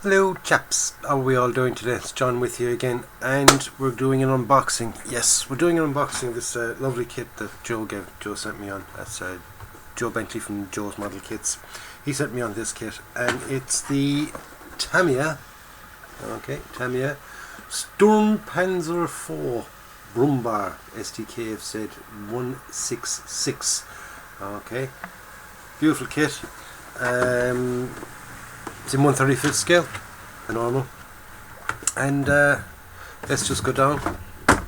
Hello chaps, how are we all doing today? It's John with you again, and we're doing an unboxing. Yes, we're doing an unboxing of this lovely kit that Joe sent me on. That's Joe Bentley from Joe's Model Kits. He sent me on this kit, and it's the TAMIYA, TAMIYA STURMPANZER 4 BRUMMBAR sdkfz166. Okay, beautiful kit. It's in 1/35 scale, normal, and let's just go down.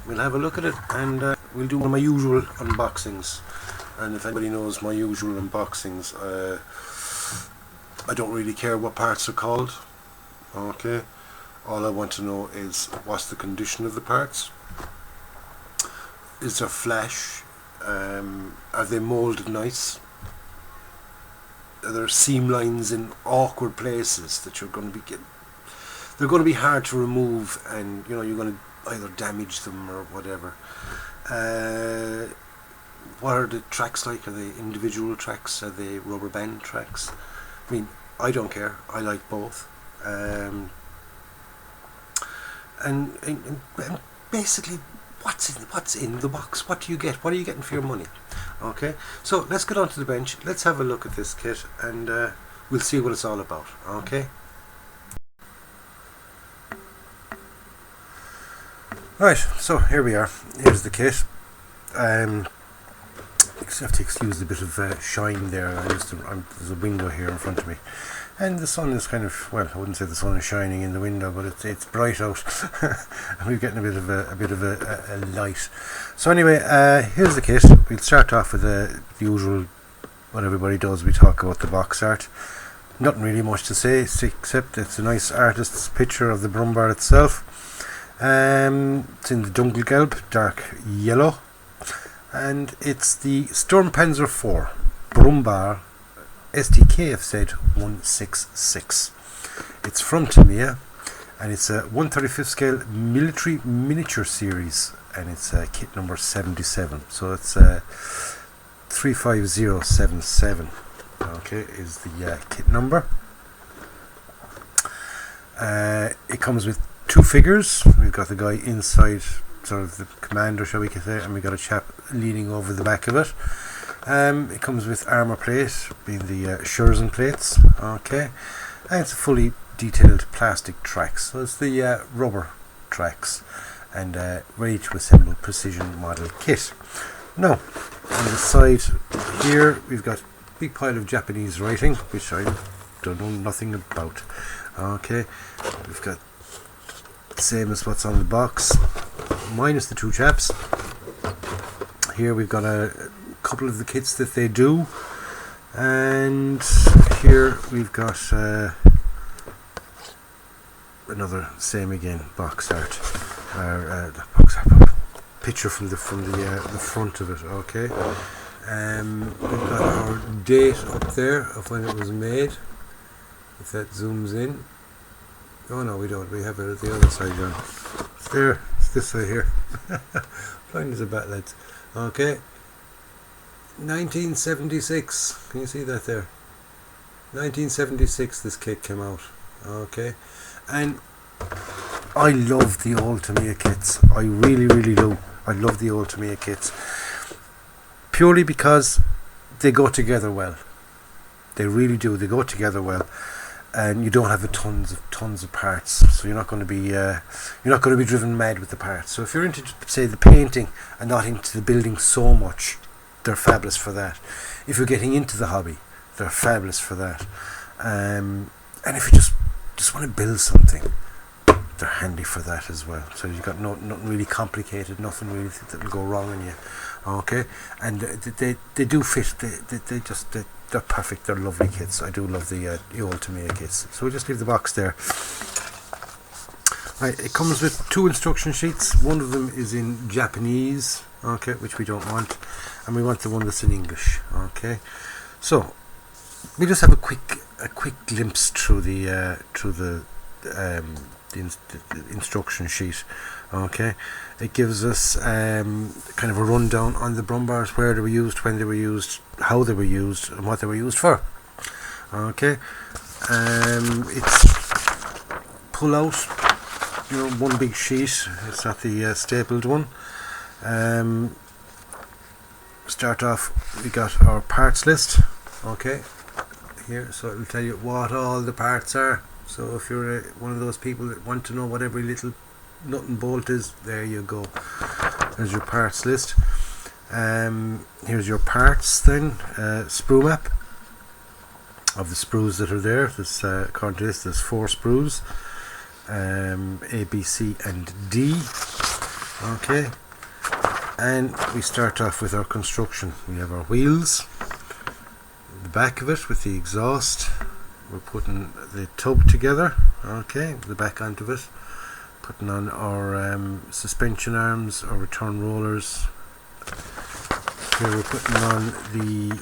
We'll have a look at it, and we'll do one of my usual unboxings. And if anybody knows my usual unboxings, I don't really care what parts are called. Okay, all I want to know is what's the condition of the parts. Is there flash? Are they molded nice? Are there seam lines in awkward places that you're going to be getting? They're going to be hard to remove, and you're going to either damage them or whatever. What are the tracks like? Are they individual tracks? Are they rubber band tracks? I mean, I don't care. I like both. And basically, what's in the box? What do you get? What are you getting for your money? Okay, so let's get onto the bench. Let's have a look at this kit, and we'll see what it's all about. Okay. Right, so here we are. Here's the kit. You have to excuse the bit of shine there. There's a window here in front of me, and the sun is kind of, well, I wouldn't say the sun is shining in the window, but it's bright out, and we're getting a bit of a light. So anyway, here's the kit. We'll start off with the usual, what everybody does. We talk about the box art. Nothing really much to say, except it's a nice artist's picture of the BRUMMBAR itself. It's in the Dunkelgelb, dark yellow, and it's the STURMPANZER 4 BRUMMBAR sdkfz166. It's from TAMIYA, and it's a 1/35 scale military miniature series, and it's kit number 77. So it's 35077. Okay, is the kit number. It comes with two figures. We've got the guy inside, sort of the commander, shall we say, and we got a chap leaning over the back of it. It comes with armour plate, being the Scherzen plates. Okay, and it's a fully detailed plastic tracks, so it's the rubber tracks, and ready to assemble precision model kit. Now, on the side here, we've got a big pile of Japanese writing, which I don't know nothing about. Okay, we've got the same as what's on the box, minus the two chaps. Here we've got a couple of the kits that they do, and here we've got another same again box art, picture from the front of it. Okay, we've got our date up there of when it was made, if that zooms in. Oh no, we don't. We have it at the other side, John. It's there. It's this side here. Blind as a bat, lads. Okay. 1976. Can you see that there? 1976 this kit came out. Okay. And I love the old TAMIYA kits. I really, really do. I love the old TAMIYA kits. Purely because they go together well. They really do. They go together well. And you don't have tons of parts, so you're not going to be driven mad with the parts. So if you're into, say, the painting and not into the building so much, they're fabulous for that. If you're getting into the hobby, they're fabulous for that. And if you just want to build something, they're handy for that as well. So you've got nothing really complicated, nothing really that will go wrong on you. Okay, and they do fit. They're perfect. They're lovely kits. I do love the old TAMIYA kits. So we'll just leave the box there. Right, it comes with two instruction sheets. One of them is in Japanese, okay, which we don't want, and we want the one that's in English. Okay, so we just have a quick glimpse through the instruction sheet. Okay, it gives us kind of a rundown on the BRUMMBARs, where they were used, when they were used, how they were used, and what they were used for. Okay, it's pull out your one big sheet. It's not the stapled one. Start off, we got our parts list, okay, here, so it'll tell you what all the parts are. So if you're one of those people that want to know what every little nut and bolt is, there you go. There's your parts list. Here's your parts then, sprue map of the sprues that are there. This, according to this, there's 4 sprues, A, B, C and D, okay. And we start off with our construction. We have our wheels, the back of it with the exhaust. We're putting the tub together, okay, the back onto it, putting on our suspension arms, our return rollers. Here we're putting on the,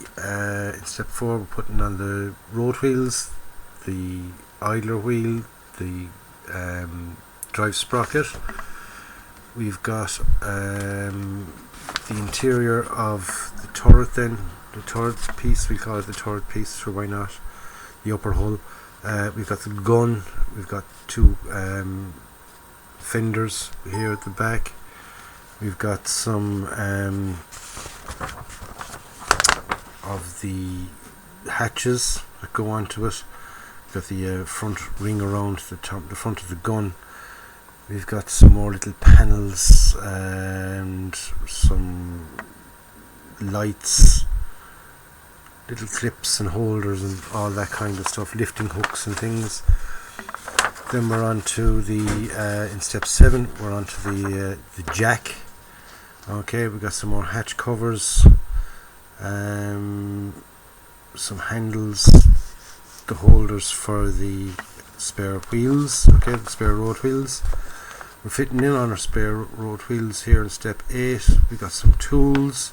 in step 4, we're putting on the road wheels, the idler wheel, the drive sprocket. We've got the interior of the turret then, the turret piece, we call it the turret piece, sure why not, the upper hull. We've got the gun, we've got 2 fenders here at the back. We've got some of the hatches that go onto it. We've got the front ring around the front of the gun. We've got some more little panels and some lights, little clips and holders and all that kind of stuff, lifting hooks and things. Then we're on to the, in step 7, we're on to the jack. Okay, we've got some more hatch covers, some handles, the holders for the spare wheels, okay, the spare road wheels. We're fitting in on our spare road wheels here in step 8. We got some tools.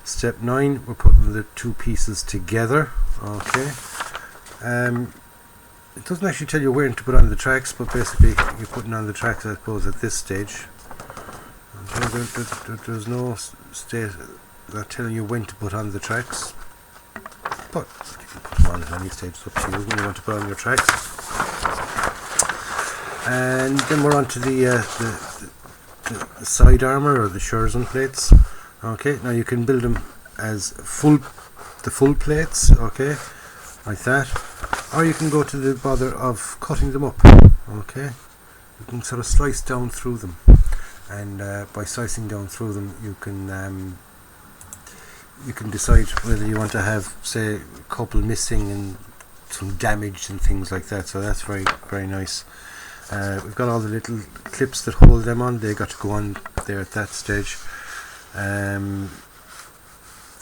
Step 9, we're putting the 2 pieces together, okay. It doesn't actually tell you where to put on the tracks, but basically you're putting on the tracks, I suppose, at this stage. Okay, there's no state that telling you when to put on the tracks, but you can put them on at any stage. It's up to you when you want to put on your tracks. And then we're on to the side armour or the Scherzen plates. Okay, now you can build them as the full plates, okay, like that, or you can go to the bother of cutting them up, okay. You can sort of slice down through them, and by slicing down through them you can decide whether you want to have, say, a couple missing and some damaged and things like that, so that's very, very nice. We've got all the little clips that hold them on, they got to go on there at that stage.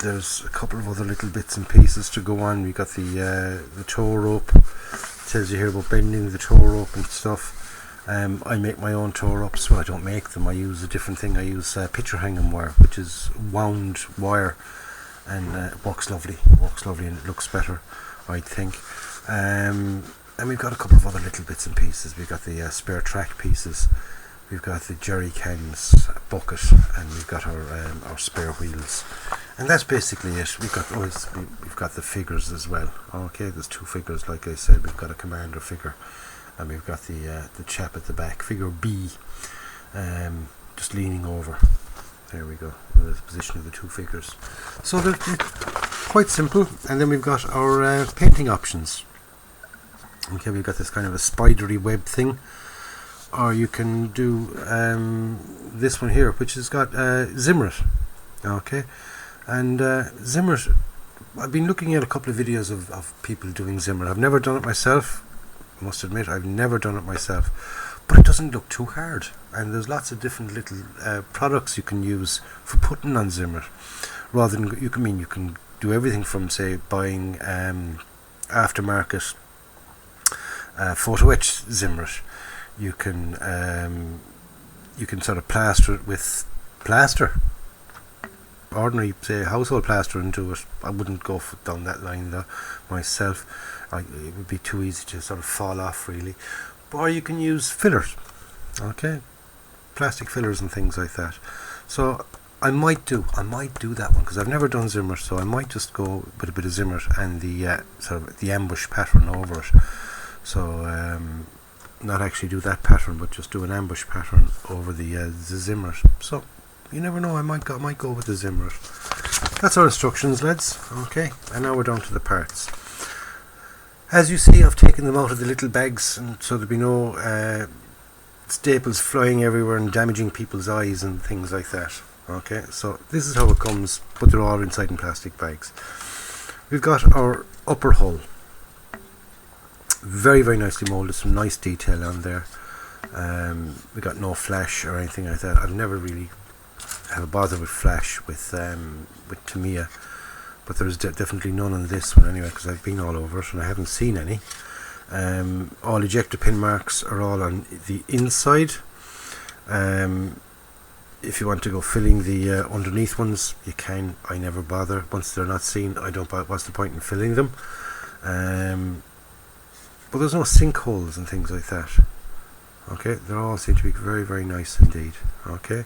There's a couple of other little bits and pieces to go on. We got the tow rope. It tells you here about bending the tow rope and stuff. I make my own tow ropes. Well, I don't make them, I use a different thing. I use picture hanging wire, which is wound wire, and it works lovely. And it looks better, I think. And we've got a couple of other little bits and pieces. We've got the spare track pieces. We've got the jerry cans, bucket, and we've got our spare wheels, and that's basically it. We've got the figures as well. Okay, there's 2 figures, like I said. We've got a commander figure, and we've got the chap at the back, figure B, just leaning over. There we go. The position of the 2 figures. So they're quite simple. And then we've got our painting options. Okay, we've got this kind of a spidery web thing. Or you can do this one here, which has got Zimmerit, okay, and Zimmerit, I've been looking at a couple of videos of people doing Zimmerit. I've never done it myself, I must admit, I've never done it myself, but it doesn't look too hard, and there's lots of different little products you can use for putting on Zimmerit, rather than, you can do everything from, say, buying aftermarket photo etch Zimmerit. You can sort of plaster it with plaster, ordinary, say, household plaster, and do it. I wouldn't go down that line though myself. It would be too easy to sort of fall off really. Or you can use fillers, okay, plastic fillers and things like that. So I might do that one, because I've never done Zimmerit, so I might just go with a bit of Zimmerit and the sort of the ambush pattern over it. So not actually do that pattern, but just do an ambush pattern over the Zimmerit. So you never know, I might go with the Zimmerit. That's our instructions, lads. Okay, and now we're down to the parts. As you see, I've taken them out of the little bags, and so there'll be no staples flying everywhere and damaging people's eyes and things like that. Okay, so this is how it comes, but they're all inside in plastic bags. We've got our upper hull, very, very nicely moulded, some nice detail on there. We got no flash or anything like that. I've never really have a bother with flash with TAMIYA, but there's definitely none on this one anyway, because I've been all over it and I haven't seen any. All ejector pin marks are all on the inside. If you want to go filling the underneath ones, you can. I never bother. Once they're not seen, I don't bother. What's the point in filling them? But there's no sinkholes and things like that. Okay, they all seem to be very, very nice indeed. Okay,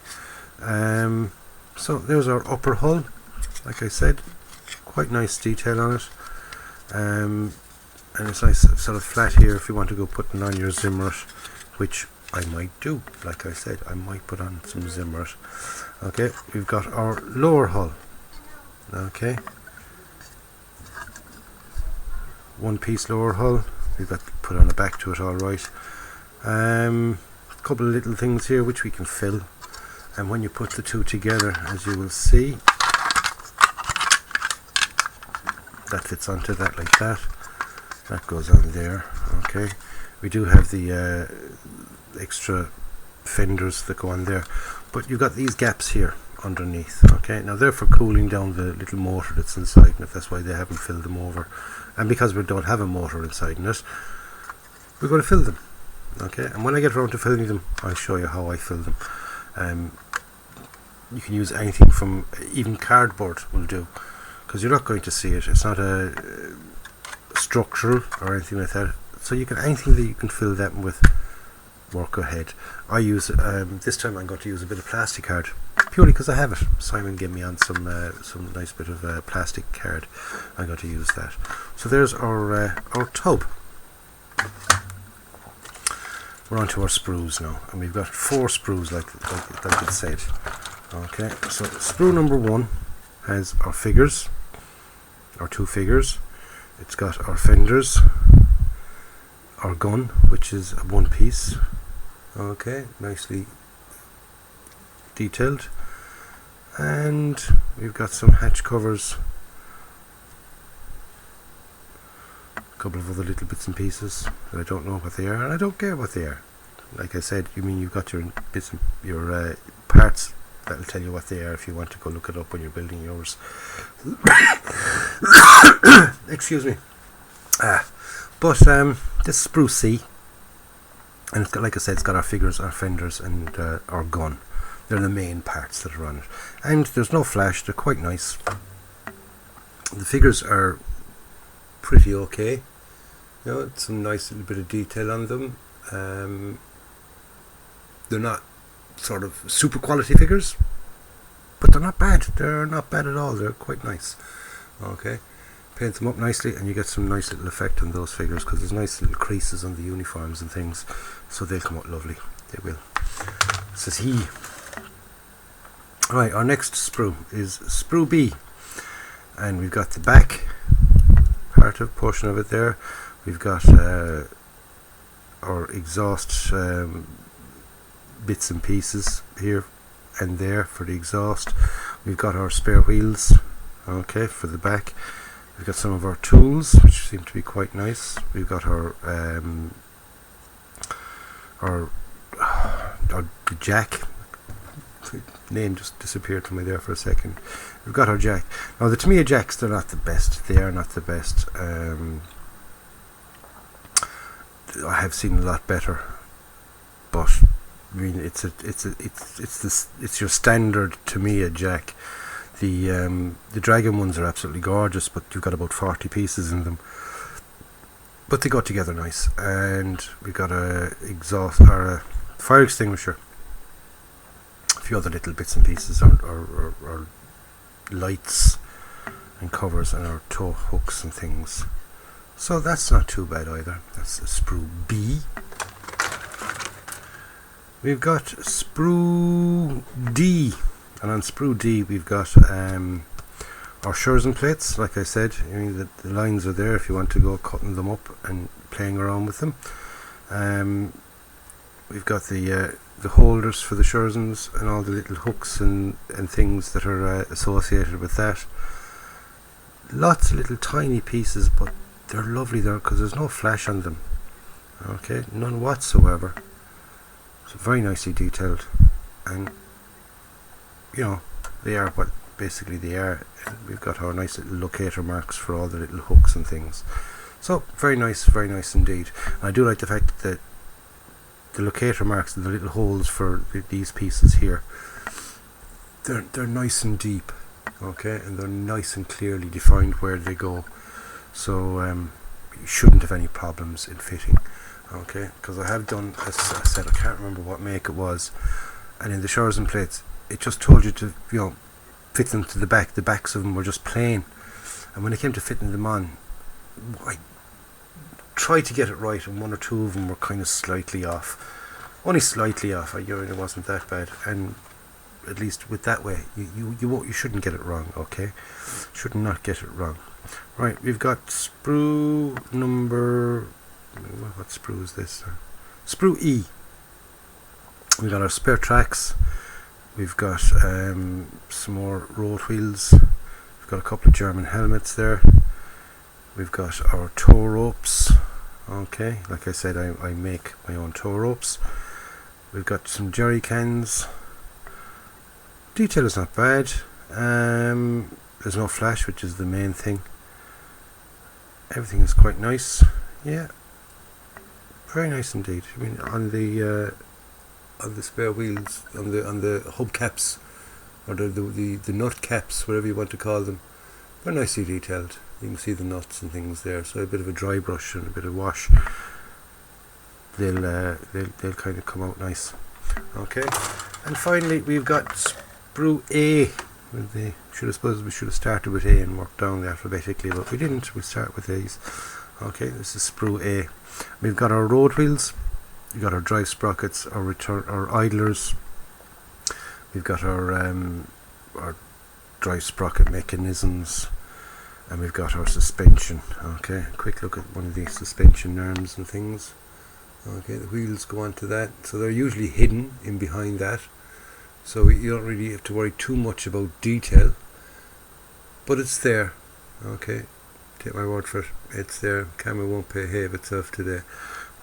so there's our upper hull. Like I said, quite nice detail on it. And it's nice sort of flat here if you want to go putting on your Zimmerit, which I might do. Like I said, I might put on some Zimmerit. Okay, we've got our lower hull. Okay, one piece lower hull. We've got to put on the back to it, all right. A couple of little things here which we can fill, and when you put the two together, as you will see, that fits onto that like that. That goes on there. Okay, we do have the extra fenders that go on there, but you've got these gaps here underneath. Okay, now they're for cooling down the little motor that's inside, and if that's why they haven't filled them over, and because we don't have a motor inside in it, we're going to fill them. Okay, and when I get around to filling them, I'll show you how I fill them. You can use anything from, even cardboard will do, because you're not going to see it. It's not a structural or anything like that, so you can, anything that you can fill that with, work ahead. I use this time I'm going to use a bit of plastic card, purely because I have it. Simon gave me on some nice bit of plastic card. I'm going to use that. So there's our tub. We're on to our sprues now, and we've got 4 sprues like it said. Okay, so sprue number 1 has our figures, our 2 figures. It's got our fenders, our gun, which is a 1 piece. Okay, nicely detailed, and we've got some hatch covers, a couple of other little bits and pieces that I don't know what they are, and I don't care what they are. Like I said, you mean you've got your bits and your parts that'll tell you what they are if you want to go look it up when you're building yours. Excuse me. But this is Sprues C, and it's got, like I said, it's got our figures, our fenders, and our gun. They're the main parts that are on it, and there's no flash. They're quite nice. The figures are pretty okay. You know, it's some nice little bit of detail on them. They're not sort of super quality figures, but they're not bad. They're not bad at all. They're quite nice. Okay, paint them up nicely and you get some nice little effect on those figures, because there's nice little creases on the uniforms and things, so they'll come out lovely. They will. This is he. Right, our next sprue is Sprue B, and we've got the back portion of it there. We've got our exhaust bits and pieces here and there for the exhaust. We've got our spare wheels, okay, for the back. We've got some of our tools, which seem to be quite nice. We've got our jack. The name just disappeared from me there for a second. We've got our jack. Now the TAMIYA jacks, they're not the best. They are not the best. I have seen a lot better, but I mean it's your standard TAMIYA jack. The dragon ones are absolutely gorgeous, but you've got about 40 pieces in them, but they go together nice. And we've got a exhaust or a fire extinguisher, a few other little bits and pieces, or lights and covers, and our tow hooks and things. So that's not too bad either. That's a Sprue B. We've got Sprue D, and on Sprue D we've got our Scherzen plates. Like I said, I mean, the lines are there if you want to go cutting them up and playing around with them. We've got the holders for the Scherzens and all the little hooks and things that are associated with that. Lots of little tiny pieces, but they're lovely there because there's no flash on them. Okay, none whatsoever. So very nicely detailed, and you know, they are what basically they are. We've got our nice little locator marks for all the little hooks and things. So very nice indeed. And I do like the fact that the locator marks and the little holes for these pieces here, they're nice and deep, okay, and they're nice and clearly defined where they go. So you shouldn't have any problems in fitting. Okay, because I have done, as I said, I can't remember what make it was, and in the Scherzen plates it just told you to, you know, fit them to the back. The backs of them were just plain, and when it came to fitting them on, I tried to get it right, and one or two of them were kind of slightly off, only slightly off. It wasn't that bad, and at least with that way, you shouldn't get it wrong. Okay, should not get it wrong. Right, we've got sprue number. What sprue is this? Sprue E. We've got our spare tracks. We've got some more road wheels. We've got a couple of German helmets there. We've got our tow ropes. Okay, like I said, I make my own tow ropes. We've got some jerry cans. Detail is not bad. There's no flash, which is the main thing. Everything is quite nice. Yeah, very nice indeed. I mean, on the spare wheels, on the hubcaps, or the nut caps, whatever you want to call them, they're nicely detailed. You can see the nuts and things there. So a bit of a dry brush and a bit of wash, they'll kind of come out nice. Okay, and finally we've got Sprue A. We should have started with A and worked down alphabetically, but we didn't. We start with A's. Okay, this is Sprue A. We've got our road wheels, we've got our drive sprockets, our idlers, we've got our drive sprocket mechanisms, and we've got our suspension. Okay, quick look at one of these suspension arms and things. Okay, the wheels go onto that, so they're usually hidden in behind that, so you don't really have to worry too much about detail, but it's there. Okay, take my word for it, it's there. Camera won't behave itself today,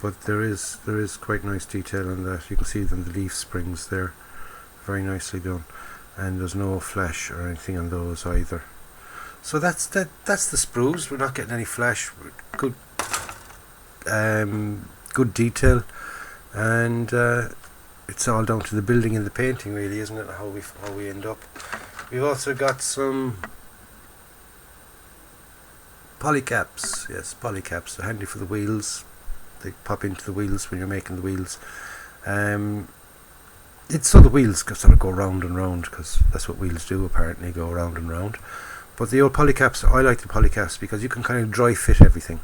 but there is quite nice detail on that. You can see them, the leaf springs there, very nicely done, and there's no flash or anything on those either. So that's the sprues. We're not getting any flash. Good good detail, and it's all down to the building and the painting, really, isn't it? How we end up. We've also got some polycaps. Yes, polycaps. They're handy for the wheels. They pop into the wheels when you're making the wheels. It's so the wheels sort of go round and round, because that's what wheels do, apparently, go round and round. But the old polycaps, I like the polycaps because you can kind of dry fit everything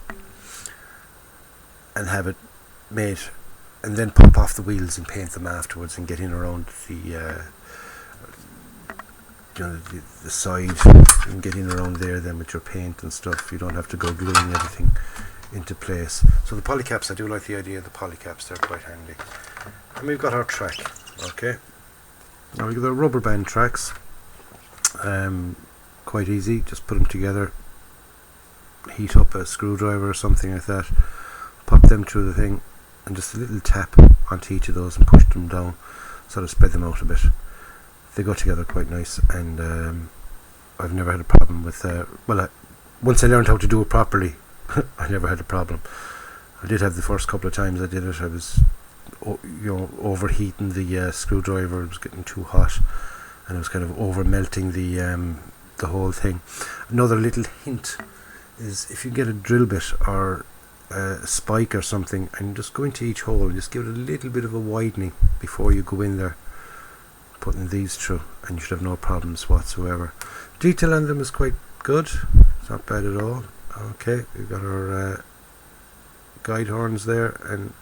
and have it made, and then pop off the wheels and paint them afterwards and get in around the the side and get in around there then with your paint and stuff. You don't have to go gluing everything into place. So the polycaps, I do like the idea of the polycaps. They're quite handy. And we've got our track. Okay, now we've got our rubber band tracks. Quite easy, just put them together, heat up a screwdriver or something like that, pop them through the thing, and just a little tap onto each of those and push them down, sort of spread them out a bit. They go together quite nice, and I've never had a problem with once I learned how to do it properly, I never had a problem. I did have the first couple of times I did it, I was overheating the screwdriver. It was getting too hot, and it was kind of over melting the whole thing. Another little hint is, if you get a drill bit or a spike or something, and just go into each hole and just give it a little bit of a widening before you go in there putting these through, and you should have no problems whatsoever. Detail on them is quite good, it's not bad at all. Okay, we've got our guide horns there, and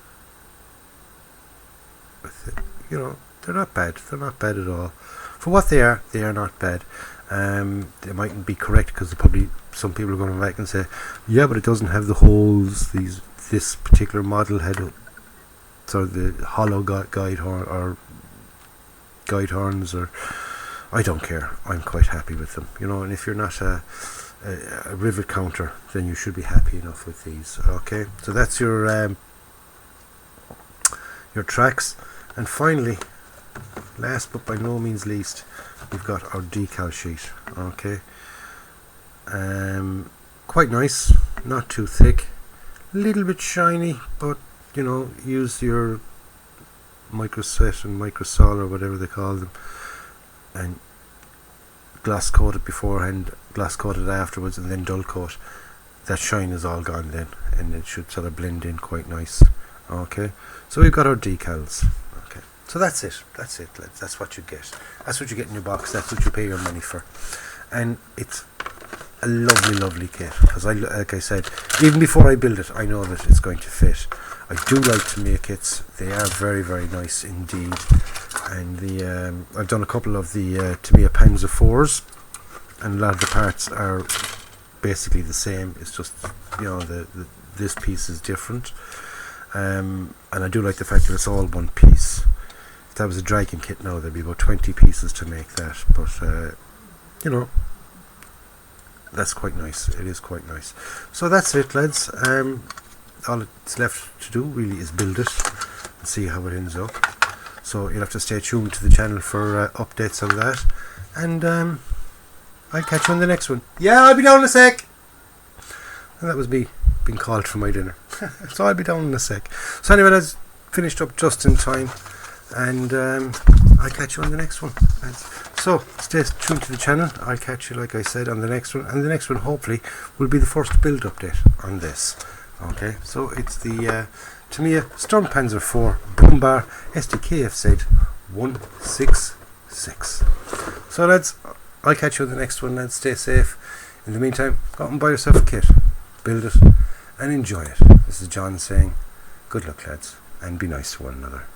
you know, they're not bad. They're not bad at all. For what they are not bad. They mightn't be correct, because probably some people are going to back and say, yeah, but it doesn't have the holes this particular model had, sort of the hollow guide horn or guide horns, or I don't care. I'm quite happy with them, you know. And if you're not a rivet counter, then you should be happy enough with these. Okay, so that's your tracks. And finally, last but by no means least, we've got our decal sheet. Okay, quite nice, not too thick, little bit shiny, but you know, use your microset and microsol or whatever they call them, and glass coat it beforehand, glass coat it afterwards, and then dull coat. That shine is all gone then, and it should sort of blend in quite nice. Okay, so we've got our decals. Okay, so that's it. That's what you get. That's what you get in your box. That's what you pay your money for. And it's a lovely kit, because like I said, even before I build it, I know that it's going to fit. I do like TAMIYA kits. They are very nice indeed. And I've done a couple of the TAMIYA Panzer 4s, and a lot of the parts are basically the same. It's just, you know, this piece is different. And I do like the fact that it's all one piece. If that was a Dragon kit now, there'd be about 20 pieces to make that. But you know, that's quite nice. It is quite nice. So that's it, lads. All it's left to do really is build it and see how it ends up. So you'll have to stay tuned to the channel for updates on that. And I'll catch you on the next one. Yeah, I'll be down in a sec. And that was me being called for my dinner. So I'll be down in a sec. So anyway, that's finished up just in time. And I'll catch you on the next one. So stay tuned to the channel. I'll catch you, like I said, on the next one. And the next one, hopefully, will be the first build update on this. Okay, so it's the TAMIYA STURMPANZER 4 BRUMMBAR sdkfz166. So lads, I'll catch you on the next one, lads. Stay safe. In the meantime, go out and buy yourself a kit, build it, and enjoy it. This is John saying, good luck, lads, and be nice to one another.